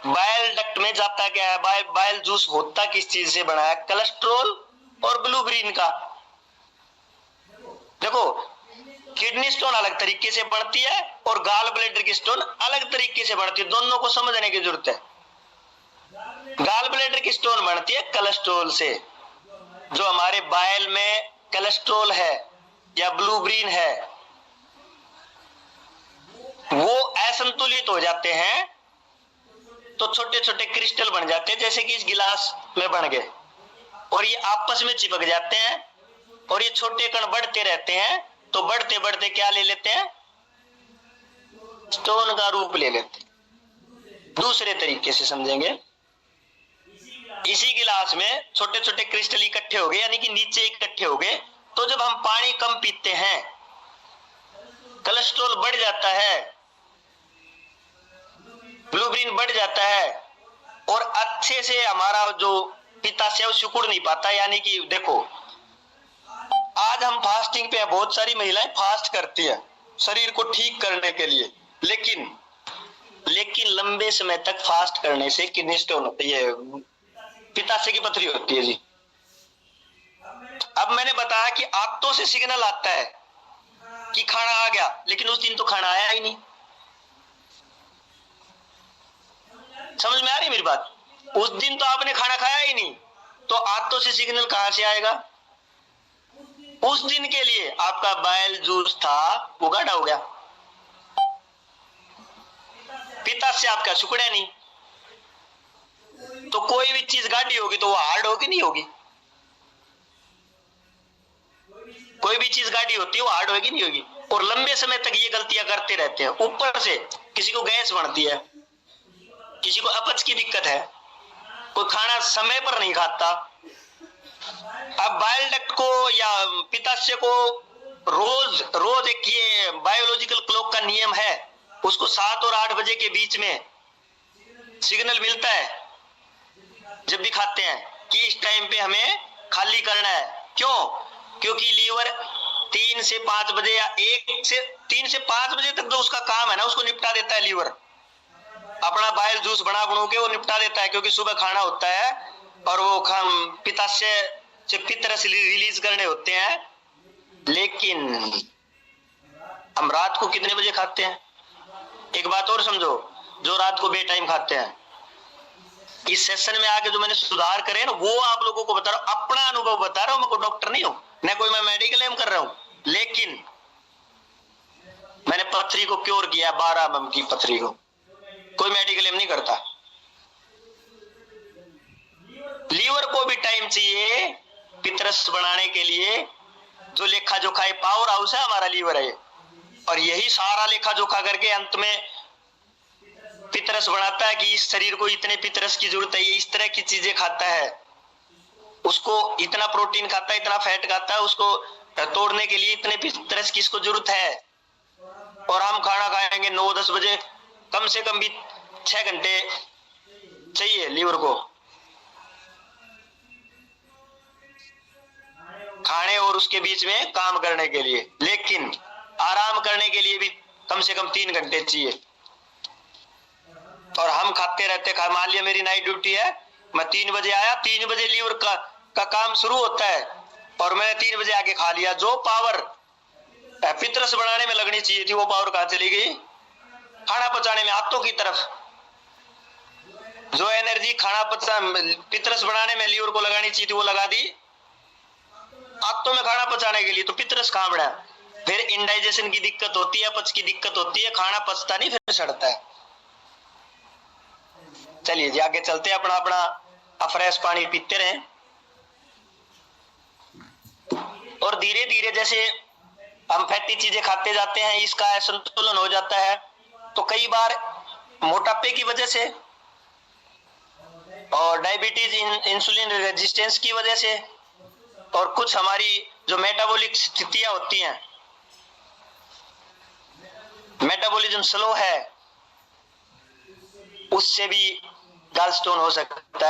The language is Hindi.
बाइल डक्ट में जाता क्या है, बाइल जूस होता किस चीज से बना है, कोलेस्ट्रॉल और ब्लूबिन का। देखो, किडनी स्टोन अलग तरीके से बढ़ती है और गाल ब्लैडर की स्टोन अलग तरीके से बढ़ती है, दोनों को समझने की जरूरत है। गाल ब्लैडर की स्टोन बढ़ती है कोलेस्ट्रॉल से। जो हमारे बाइल में कोलेस्ट्रॉल है या ब्लूबिन है, वो असंतुलित हो जाते हैं तो छोटे छोटे क्रिस्टल बन जाते हैं, जैसे कि इस गिलास में बन गए, और ये आपस में चिपक जाते हैं और ये छोटे कण बढ़ते रहते हैं, तो बढ़ते बढ़ते क्या ले लेते हैं, स्टोन का रूप ले लेते हैं। दूसरे तरीके से समझेंगे, इसी गिलास में छोटे छोटे क्रिस्टल इकट्ठे हो गए, यानी कि नीचे इकट्ठे हो गए, तो जब हम पानी कम पीते हैं कोलेस्ट्रॉल बढ़ जाता है, ब्लूबिन बढ़ जाता है, और अच्छे से हमारा जो पित्ताशय वो सिकुड़ नहीं पाता। यानी कि देखो, आज हम फास्टिंग पे है, बहुत सारी महिलाएं फास्ट करती है शरीर को ठीक करने के लिए, लेकिन लंबे समय तक फास्ट करने से किडनी स्टोन होती है, पित्ताशय की पथरी होती है जी। अब मैंने बताया कि आंतों से सिग्नल आता है कि खाना आ गया, लेकिन उस दिन तो खाना आया ही नहीं। समझ में आ रही मेरी बात? उस दिन तो आपने खाना खाया ही नहीं, तो आंतों से सिग्नल कहां से आएगा? उस दिन के लिए आपका बाइल जूस था वो गाढ़ा हो गया, पित्ताशय आपका सिकुड़ा नहीं। तो कोई भी चीज गाढ़ी होगी तो वो हार्ड होगी, नहीं होगी? कोई भी चीज गाढ़ी होती है वो हार्ड होगी, नहीं होगी? और लंबे समय तक ये गलतियां करते रहते हैं। ऊपर से किसी को गैस बनती है, किसी को अपच की दिक्कत है, कोई खाना समय पर नहीं खाता। अब बाइल डक्ट को या पित्ताशय को रोज रोज एक ये बायोलॉजिकल क्लॉक का नियम है, उसको 7 और 8 बजे के बीच में सिग्नल मिलता है जब भी खाते हैं कि इस टाइम पे हमें खाली करना है। क्यों? क्योंकि लीवर 3 से 5 बजे या 3 से 5 बजे तक जो उसका काम है ना, उसको निपटा देता है। लीवर अपना बाइल जूस बना के वो निपटा देता है, क्योंकि सुबह खाना होता है और वो पित्ताशय से पित्त रिलीज करने होते हैं। लेकिन हम रात को कितने बजे खाते हैं? एक बात और समझो, जो रात को बे टाइम खाते हैं, इस सेशन में आके जो मैंने सुधार करे ना, वो आप लोगों को बता रहा हूं, अपना अनुभव बता रहा हूं। मैं कोई डॉक्टर नहीं हूं, न कोई मैं मेडिकल एम कर रहा हूं, लेकिन मैंने पथरी को क्योर किया, 12 mm की पथरी को। कोई मेडिकल एम नहीं करता। लीवर को भी टाइम चाहिए पित्तरस बनाने के लिए। जो लेखा जोखा पावर हाउस है हमारा लीवर है, और यही सारा लेखा जोखा करके अंत में पित्तरस बनाता है कि इस शरीर को इतने पित्तरस की जरूरत है, ये इस तरह की चीजें खाता है, उसको इतना प्रोटीन खाता है, इतना फैट खाता है, उसको तोड़ने के लिए इतने पित्तरस की इसको जरूरत है। और हम खाना खाएंगे 9-10 बजे, कम से कम भी 6 घंटे चाहिए लीवर को खाने और उसके बीच में काम करने के लिए, लेकिन आराम करने के लिए भी कम से कम 3 घंटे चाहिए। और हम खाते रहते। मान लिया मेरी नाइट ड्यूटी है, मैं 3 बजे आया, 3 बजे लीवर का काम शुरू होता है और मैंने 3 बजे आके खा लिया। जो पावर पित्तरस बनाने में लगनी चाहिए थी, वो पावर कहां चली गई? खाना पचाने में, आंतों की तरफ। जो एनर्जी पित्तरस बनाने में लीवर को लगानी चाहिए थी, वो लगा दी आंतों में खाना पचाने के लिए। तो पित्तरस कहां बढ़ा? फिर इंडाइजेशन की दिक्कत होती है, अपच की दिक्कत होती है, खाना पचता नहीं, फिर सड़ता है। चलिए जी आगे चलते हैं, अपना अपना फ्रेश पानी पीते रहे। और धीरे धीरे जैसे हम फैटी चीजें खाते जाते हैं, इसका असंतुलन हो जाता है। तो कई बार मोटापे की वजह से और डायबिटीज, इंसुलिन रेजिस्टेंस की वजह से, और कुछ हमारी जो मेटाबॉलिक स्थितियां होती हैं, मेटाबॉलिज्म स्लो है, उससे भी गॉल स्टोन हो सकता है।